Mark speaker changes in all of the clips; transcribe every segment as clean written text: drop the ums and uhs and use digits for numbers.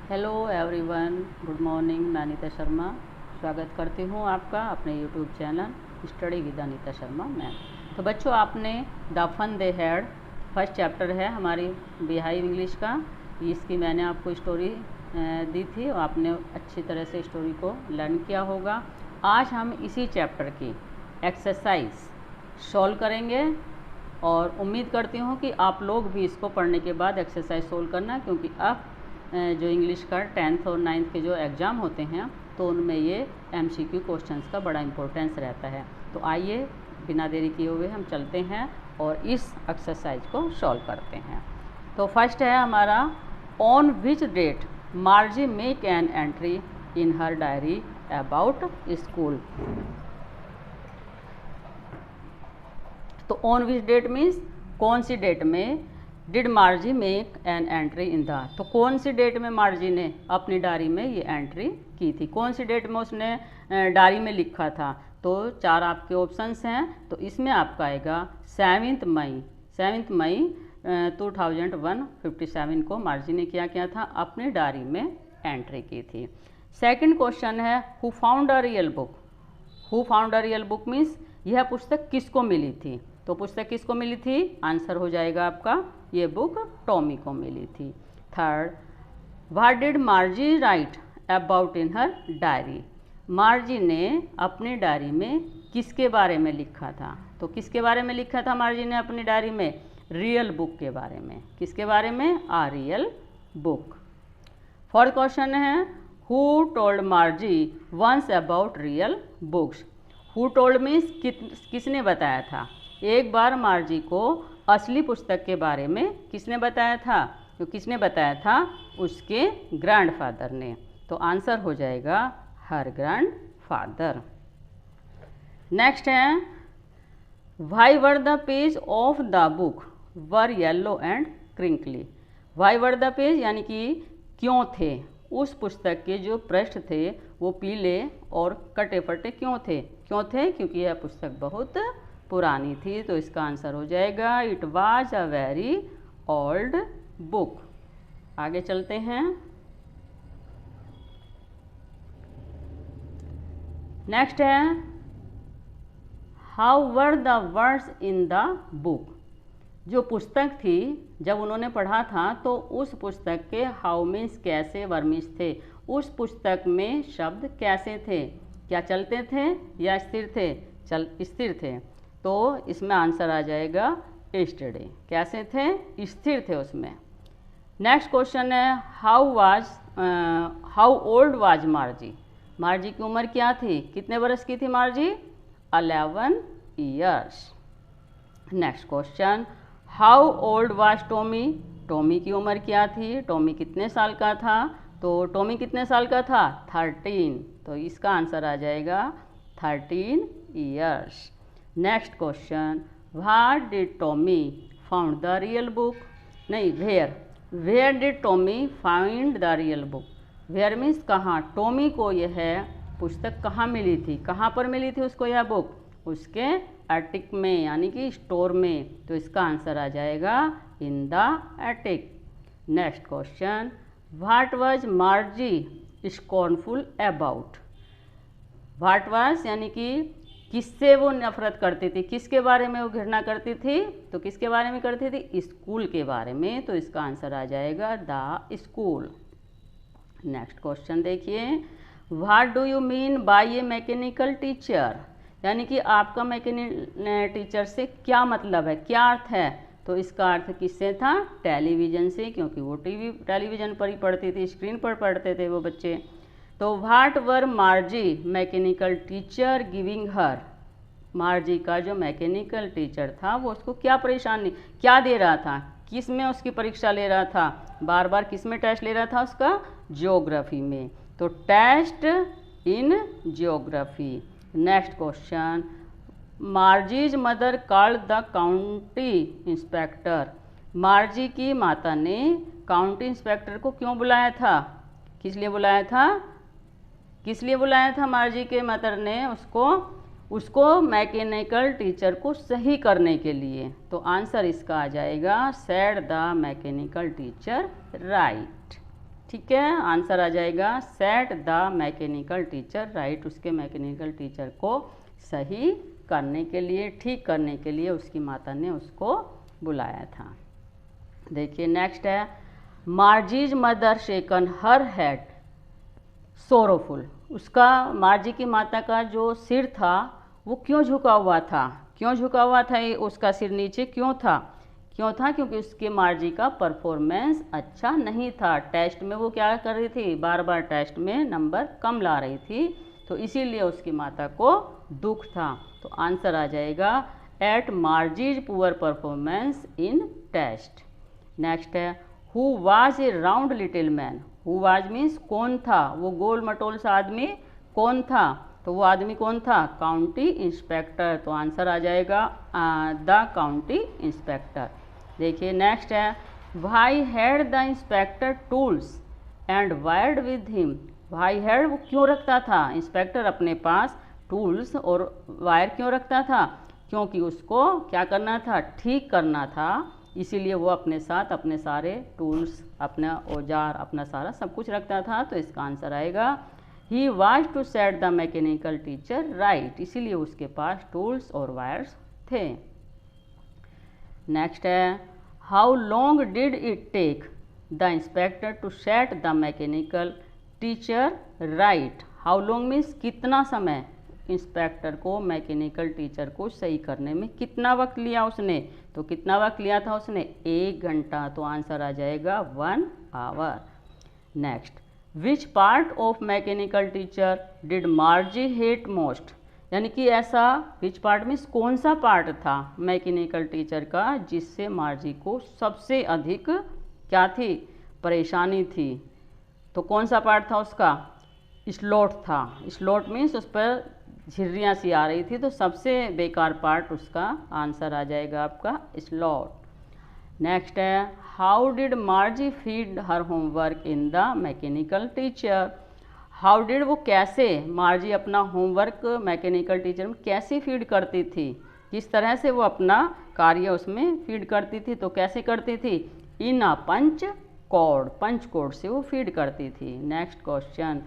Speaker 1: Hello everyone, good morning. मैं अनीता शर्मा स्वागत करती हूँ आपका अपने YouTube channel study with Anita Sharma ma'am. तो बच्चों, आपने the fun they had first chapter है हमारी बिहाइव इंग्लिश का। इसकी मैंने आपको स्टोरी दी थी और आपने अच्छी तरह से स्टोरी को लर्न किया होगा। आज हम इसी चैप्टर की एक्सरसाइज सॉल्व करेंगे और उम्मीद करती हूँ कि आप लोग भी इसको पढ़ने के बाद एक्सरसाइज सोल्व करना, क्योंकि अब जो इंग्लिश का 10th और 9th के जो एग्ज़ाम होते हैं तो उनमें ये MCQ क्वेश्चंस का बड़ा इम्पोर्टेंस रहता है। तो आइए बिना देरी किए हुए हम चलते हैं और इस एक्सरसाइज को सॉल्व करते हैं। तो फर्स्ट है हमारा, on which date Margie make an entry in her diary about school. तो ऑन विच डेट मीन्स कौन सी डेट में did Margie make an entry in the, तो कौन सी डेट में मार्जी ने अपनी डायरी में ये एंट्री की थी, कौन सी डेट में उसने डायरी में लिखा था। तो चार आपके ऑप्शंस हैं। तो इसमें आपका आएगा 7 मई 2057 को मार्जी ने क्या था, अपनी डायरी में एंट्री की थी। सेकंड क्वेश्चन है, who found a real book. Who found a real book means यह पुस्तक किसको मिली थी। तो पुस्तक किसको मिली थी, आंसर हो जाएगा आपका ये बुक टॉमी को मिली थी। Third, what did मार्जी right about in her diary. मार्जी ने अपनी डायरी में किसके बारे में लिखा था। तो किसके बारे में लिखा था मार्जी ने अपनी डायरी में, रियल बुक के बारे में। किसके बारे में, a real book. Fourth question है, who told Margie once about real books. Who told means किसने बताया था। एक बार मार्जी को असली पुस्तक के बारे में किसने बताया था, तो किसने बताया था, उसके ग्रैंडफादर ने। तो आंसर हो जाएगा हर ग्रैंडफादर। नेक्स्ट है, why were the page of the book were yellow and crinkly. Why were the page यानी कि क्यों थे उस पुस्तक के जो पृष्ठ थे वो पीले और कटे फटे क्यों थे। क्योंकि यह पुस्तक बहुत पुरानी थी। तो इसका आंसर हो जाएगा it was a very old book. आगे चलते हैं। नेक्स्ट है, how were the words in the book. जो पुस्तक थी जब उन्होंने पढ़ा था तो उस पुस्तक के हाउ मीन्स कैसे, वर मीन्स थे। उस पुस्तक में शब्द कैसे थे, क्या चलते थे या स्थिर थे, स्थिर थे। तो इसमें आंसर आ जाएगा यस्टरडे। कैसे थे, स्थिर थे उसमें। नेक्स्ट क्वेश्चन है, हाउ ओल्ड वाज मार्जी। मार्जी की उम्र क्या थी, कितने बरस की थी मार्जी, 11 years. Next question, how old was Tommy. Tommy की उम्र क्या थी, टॉमी कितने साल का था। तो टॉमी कितने साल का था, 13। तो इसका आंसर आ जाएगा 13 years. Next question, what did Tommy found the real book. नहीं, where did Tommy find the real book. Where means कहाँ, टॉमी को यह पुस्तक कहाँ मिली थी, कहाँ पर मिली थी उसको यह बुक, उसके एटिक में यानी कि स्टोर में। तो इसका आंसर आ जाएगा in the attic. Next question, what was Margie scornful about. What was यानी कि किससे वो नफरत करती थी, किसके बारे में वो घृणा करती थी। तो किसके बारे में करती थी, स्कूल के बारे में। तो इसका आंसर आ जाएगा द स्कूल। नेक्स्ट क्वेश्चन देखिए, what do you mean by A mechanical teacher. यानी कि आपका मैकेनिकल टीचर से क्या मतलब है, क्या अर्थ है। तो इसका अर्थ किससे था, टेलीविज़न से, क्योंकि वो टेलीविज़न पर ही पढ़ती थी, स्क्रीन पर पढ़ते थे वो बच्चे। तो what were मार्जी mechanical teacher giving her. मार्जी का जो मैकेनिकल टीचर था वो उसको क्या परेशानी, क्या दे रहा था, किस में उसकी परीक्षा ले रहा था, बार बार किस में टेस्ट ले रहा था उसका, ज्योग्राफी में। तो test in geography. Next question, Margie's mother called the county inspector. Margie की माता ने काउंटी इंस्पेक्टर को क्यों बुलाया था, किस लिए बुलाया था, किस लिए बुलाया था मार्जी के मदर ने उसको मैकेनिकल टीचर को सही करने के लिए। तो आंसर इसका आ जाएगा said the mechanical teacher right. ठीक है, आंसर आ जाएगा set the mechanical teacher right. उसके मैकेनिकल टीचर को सही करने के लिए, ठीक करने के लिए उसकी माता ने उसको बुलाया था। देखिए नेक्स्ट है, मार्जीज मदर शेकन हर हेड सोरोफुल। उसका, मार्जी की माता का जो सिर था वो क्यों झुका हुआ था? क्यों झुका हुआ था? ये उसका सिर नीचे क्यों था? क्यों था? क्योंकि उसके मार्जी का परफॉर्मेंस अच्छा नहीं था। टेस्ट में वो क्या कर रही थी? बार बार टेस्ट में नंबर कम ला रही थी, तो इसीलिए उसकी माता को दुख था। तो आंसर आ जाएगा at Margie's poor performance in test. Next है, who was a round little man. Who was means कौन था? वो गोल मटोल सा आदमी कौन था? तो वो आदमी कौन था? County inspector. तो आंसर आ जाएगा द काउंटी इंस्पेक्टर। देखिए नेक्स्ट है, why had the inspector tools and wired with him. Why had वो क्यों रखता था इंस्पेक्टर अपने पास टूल्स और वायर क्यों रखता था? क्योंकि उसको क्या करना था? ठीक करना था, इसीलिए वो अपने साथ अपने सारे टूल्स, अपना औजार, अपना सारा सब कुछ रखता था। तो इसका आंसर आएगा he was to set the mechanical teacher right, इसीलिए उसके पास टूल्स और वायर्स थे। नेक्स्ट है, how long did it take the inspector to set the mechanical teacher right. How long means कितना समय इंस्पेक्टर को मैकेनिकल टीचर को सही करने में कितना वक्त लिया उसने? तो कितना वक्त लिया था उसने? 1 घंटा। तो आंसर आ जाएगा 1 hour. Next, which part of mechanical teacher did Margie hate most. यानी कि ऐसा विच पार्ट मीन्स कौन सा पार्ट था मैकेनिकल टीचर का जिससे मार्जी को सबसे अधिक क्या थी? परेशानी थी। तो कौन सा पार्ट था उसका? स्लॉट था। स्लॉट मीन्स उस पर झिर्रियाँ सी आ रही थी, तो सबसे बेकार पार्ट उसका आंसर आ जाएगा आपका स्लॉट। नेक्स्ट है, how did मार्जी feed her homework in the mechanical teacher. How did वो कैसे, मार्जी अपना होमवर्क मैकेनिकल टीचर में कैसे फीड करती थी? किस तरह से वो अपना कार्य उसमें फीड करती थी? तो कैसे करती थी? इन अ पंच कोड से वो फीड करती थी। Next question,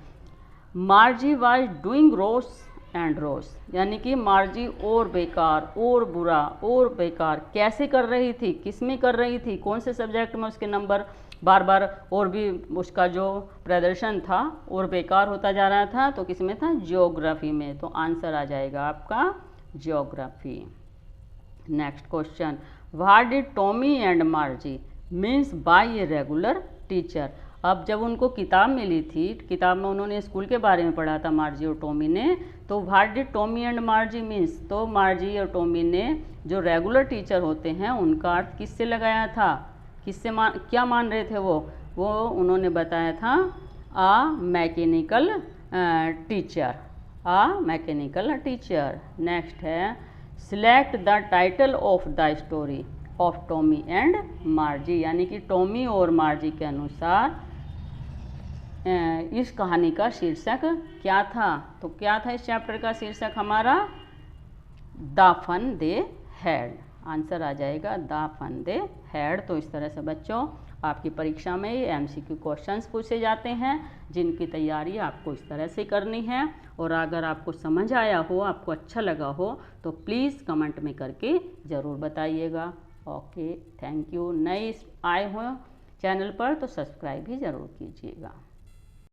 Speaker 1: Margie was doing rows and rows. यानी कि मार्जी और बेकार और बुरा और बेकार कैसे कर रही थी? किस में कर रही थी? कौन से सब्जेक्ट में उसके नंबर बार बार और भी उसका जो प्रदर्शन था और बेकार होता जा रहा था? तो किस में था? ज्योग्राफी में। तो आंसर आ जाएगा आपका geography. Next question, what did Tommy and मार्जी means by a regular teacher. अब जब उनको किताब मिली थी, किताब में उन्होंने स्कूल के बारे में पढ़ा था मार्जी और टॉमी ने, तो what did Tommy and मार्जी means, तो मार्जी और टॉमी ने जो रेगुलर टीचर होते हैं उनका अर्थ किससे लगाया था? किससे क्या मान रहे थे वो उन्होंने बताया था आ मैकेनिकल टीचर, आ मैकेनिकल टीचर। नेक्स्ट है, select the title of the story of Tommy and मार्जी। यानी कि टॉमी और मार्जी के अनुसार इस कहानी का शीर्षक क्या था? तो क्या था इस चैप्टर का शीर्षक हमारा? The fun they had. Answer आ जाएगा द फन दे हैड। तो इस तरह से बच्चों आपकी परीक्षा में ये MCQ क्वेश्चंस पूछे जाते हैं, जिनकी तैयारी आपको इस तरह से करनी है। और अगर आपको समझ आया हो, आपको अच्छा लगा हो, तो प्लीज़ कमेंट में करके ज़रूर बताइएगा। Okay, thank you. नए आए हो चैनल पर तो सब्सक्राइब भी ज़रूर कीजिएगा।